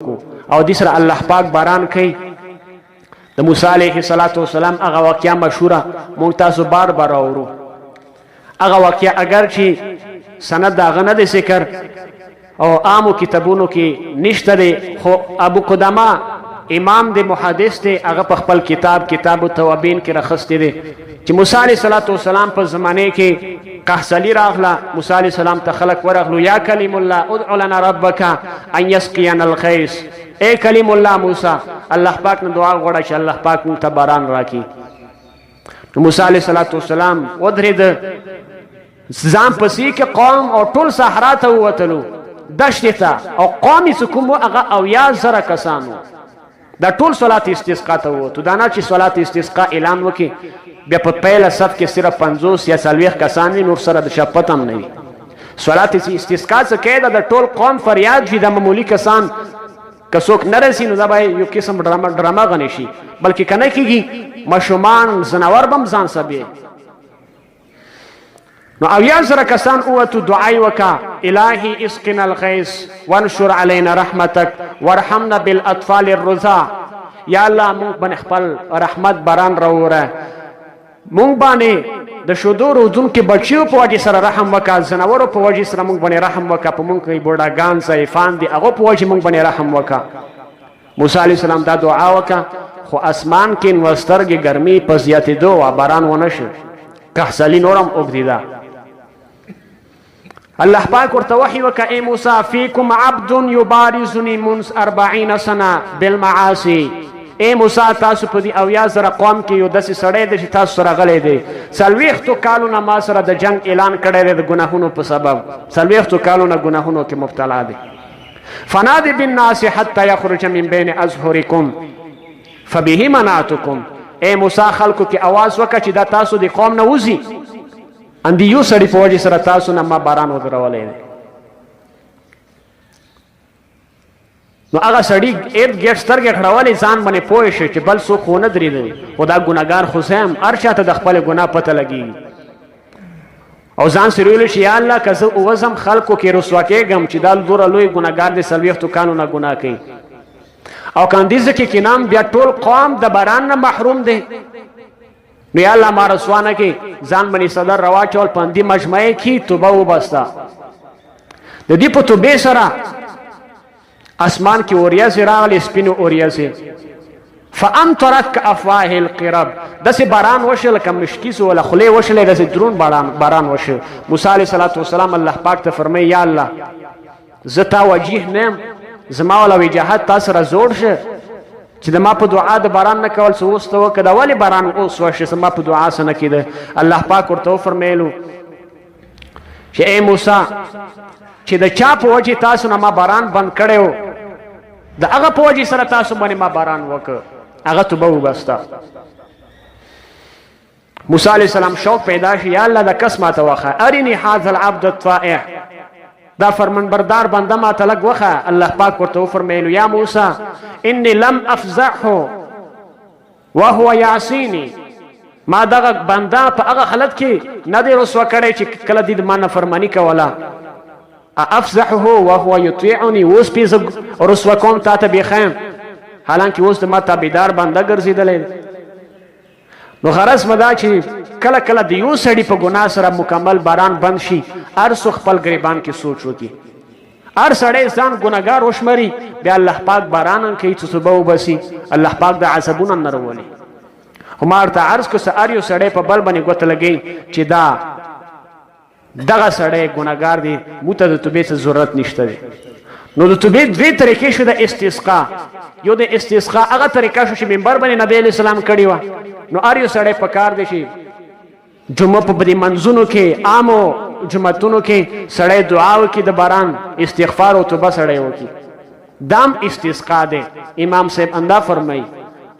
او دې سره الله پاک باران کوي. د موسی علیه السلام هغه واقعه مشهوره مونږ تاسو بار بار اورو. هغه واقعه اگر چې سند داغه نه دی ذکر او عامو کتابونو کې نشته دی، خو ابو قدامه امام دی محدث دی، هغه په خپل کتاب التوابین کې راخستی دی چې موسی علیه السلام په زمانه کې قحطلي راغله. موسی علیه السلام ته خلق ورغلو، یا کلیم الله ادع لنا ربک ان یسقینا الغیث. اے کلیم الله موسی، الله پاک نه دعا غواړه چې الله پاک مونږ ته باران راکړي. نو موسی علیه السلام ودرېد، ځان پسې کې قوم او ټول صحرا ته ووتلو، دشتې ته، او قوم یې کوم هغه اویا زره کسانو دا ټول صلات استسقا ته ووتو. دا نه چې صلات استسقا اعلان وکړي بیا په پیله صف کې صرف 50 یا 40 کسان وي، نور سره د شپت هم نه وي. صلات استسقا څه کوي؟ د ټول قوم فریاد وي، د معمولي کسان که څوک نه رسي نو دا به یو قسم ډرامه غنې شي، بلکې که نه کېږي ماشومان ځناور به هم ځان سبي. نو اویا زره کسان ووتو، دعا یې وکړه، الهي اسقنا الغیث وانشر علینا رحمتک وارحمنا بالاطفال الرضاع. یا الله مونږ باندې خپل رحمت باران راووره، مونږ باندې د شودو رودونکو بچیو په وجې سره رحم وکړه، ځناورو په وجې سره مونږ باندې رحم وکړه، په مونږ کې بوډاګان ضعیفان دي هغو په وجې مونږ باندې رحم وکړه. موسی علیه السلام دا دعا وکړه، خو اسمان کې نو سترګې ګرمي په زیاتېدو وه، باران ونه شو، قحطلي نور هم اوږدېده. الله پاک ورته وحی وکړه، ای موسی فیکم عبد یبارزنی منذ 40 سنه بالمعاصی. اے موسی تاسو په دې اویا زره قوم کې یو داسې سړی دی چې تاسو سره غلی دی، 40 کالونه ما سره د جنگ اعلان کړی دی د ګناهونو په سبب، 40 کالونه ګناهونو کې مبتلا دی. فنادی بالناس حتی یخرج من بین اظهرکم فبه منعتکم. اے موسی خلکو کې आवाज وکړه چې دا تاسو د قوم نه وځي، اندې یو سړي په وجې سره تاسو نه ما باران ودرولی دی. نو هغه سړي ارد ګرد سترګې کړولې، ځان باندې پوه شو چې بل څوک ونه درېدلی، خو دا ګناهګار خو زه یم، هر چا ته د خپل ګناه پته لګېږي. او ځان سره ویلو چې یا الله که زه ووځم خلکو کې رسوا کېږم چې دا دومره لوی ګناهګار دی، 40 کالونه ګناه کوي، او کاندیزه کې کینام بیا ټول قوم د باران نه محروم دی. نو یا الله ما رسوا نه کې، ځان باندې صدر رواچول، پندي مجمعې کې توبه وبسته. د دې په توبې سره اسمان کې اوریځې راغلې، سپینو اوریځې، فامطرت کافواه القرب. داسې باران وشو لکه مشکیز ولا خولې وشلې، داسې درون باران وشو. موسی علیه السلام الله پاک ته فرمایي، یا الله زه تا وجیح نه یم، زما ولا وجاهت تا سره زوړ شه چې د ما په دعا د باران نه کول څه اوس ته وکړه، دا ولې باران اوس وشي، زما په دعا څه نه کېده. الله پاک ورته وفرمیلو چې ای موسی چې د چا په وجې تاسو نه ما باران بند کړی و، د هغه په وجې سره تاسو باندې ما باران وکړ، هغه توبه وبسته. موسی علیه السلام شوق پیدا شي، یا الله دا کس ماته وښیه، ارني هذا العبد الطائع، دا فرمانبردار بنده ماته لږ وښیه. الله پاک ورته وفرمیلو، یا موسی انی لم افزعه وهو یعصیني. ما دغه بنده په هغه حالت کې نه دی رسوا کړی چې کله دې د ما نافرماني کوله. افزحه وهو یطیعني، اوس پې زه رسوا کوم تا ته بیخیم، حالانکه اوس د ما تابعدار بنده ګرځېدلی. نو غرض مه دا چې کله کله د یو سړي په ګناه سره مکمل باران بند شي، هر څوک خپل ګریبان کې سوچ وکړي، هر سړی ځان ګناهګار وشمري، بیا الله پاک باران کوي چې توبه وباسي، الله پاک د عذابونه نه راولي. خو ما ورته عرض کړو هر یو سړی په بل باندې ګوته لګوي چې دغه سړی ګناهګار دی، موږ ته د توبې څه ضرورت نشته دی. نو د توبې دوې طریقې شو د استسقا. یو د استسقا هغه طریقه شو چې منبر باندې نبی علیه السلام کړې وه. نو هر یو سړی پکار دی چې جمعه په دې منځونو کې، عامو جمعتونو کې سړی دعا وکړي، د باران استغفار او توبه سړی وکړي، دام استسقا دی. امام صاحب اندا فرمایي،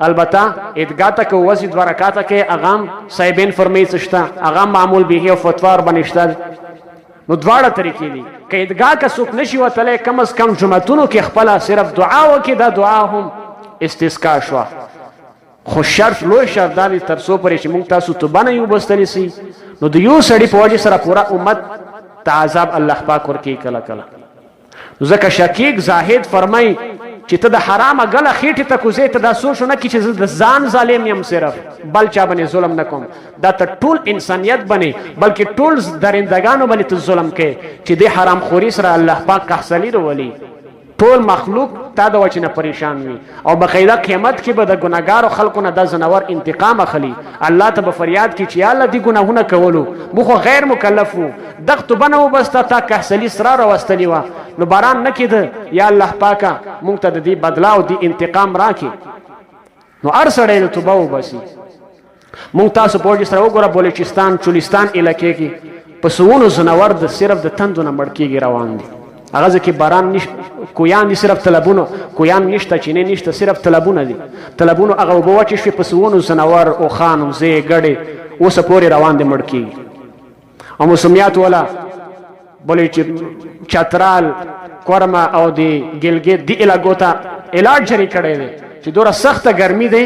البته ادعا ته که وځي 2 رکعاته کې، هغه صاحبین فرمایي څه شته، هغه معمول به او فتوا باندې شته. نو دواړه طریقې دي. که ادعا که څوک نشي وتلی، کم از کم جمعتونو کې خپله صرف دعا وکړي، دا دعا هم استسقا شوه. خو شرط، لوی شرط دا دی تر څو پورې چې موږ تاسو توبه نه یو بستلی سي، نو د یو سړي په وجې سره پوره امت ته عذاب الله پاک ورکوي کله کله. ځکه شقیق زاهد فرمای چې ته د حرامه ګله خېټې ته کوزې ته دا سوچ ونه کړي چې زه د ځان ظالم یم صرف بل چا باندې ظلم نه کوم دا ته ټول انسانیت باندې بلکې ټول درندګانو باندې ته ظلم کوې چې دې حرام خوري سره الله پاک قحصلي راولي ټول مخلوق تا د وجې نه پریشان وي او بقیده قیامت کې به د ګناهګارو خلکو نه دا ځناور انتقام اخلي الله ته به فریاد کړي چې یا الله دې ګناهونه کولو موږ خو غیر مکلف وو دغه توبه نه وبسته تا قحصلي سره راوستلې وه نو باران نه کېده یا الله پاکه موږ ته د دې بدلا او دې انتقام راکړي نو هر سړی د توبه وباسي موږ تاسو په وجې سره وګوره بلوچستان چولستان علاقې کې په سوونو ځناور د صرف د تندو نه مړ کېږي روان دي هغه ځکه باران کویان دي صرف طلبونو کویان نشته چینې نشته صرف طلبونه دي طلبونو هغه اوبه وچې شوې په سوونو ځناور اوښان وزې ګډې اوسه پورې روان دي مړ کېږي او موسمیات والا بولې چې چترال کورما او د ګلګت دې علاقو ته علاج جاري کړی دی چې دومره سخته ګرمي دی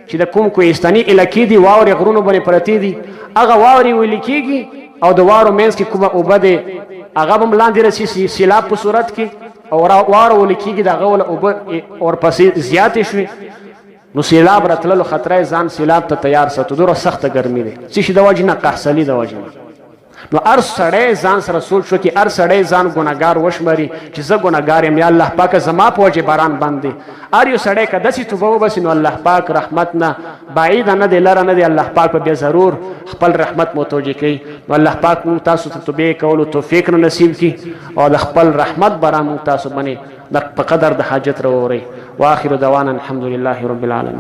چې د کوم کوهستاني علاقې دي واورې غرونو باندې پرتې دي هغه واورې ویلې کېږي او د واورو منځ کې کومه اوبه دی هغه به هم لاندې رسي سیلاب په صورت کې او واوره ولې کېږي د هغه وله اوبه ورپسې زیاتې شوې نو سیلاب راتللو خطره ځان سیلاب ته تیار ساتو دومره سخته ګرمي دی څه شي د وجې نه قحصلي د وجې نه نو هر سړی ځان سره سوچ وکړي هر سړی ځان ګناهګار وشمري چې زه ګناهګار یم یا الله پاکه زما په وجې باران بند دی هر یو سړی که داسې توبه وباسي نو الله پاک رحمت نه بعیده نه دی لره نه دی الله پاک به بیا ضرور خپل رحمت متوجه کوي نو الله پاک موږ تاسو ته توبې کولو توفیق نه نصیب کړي او د خپل رحمت باران موږ تاسو باندې په قدر د حاجت راوورئ واخر دعوانا الحمد لله رب العالمین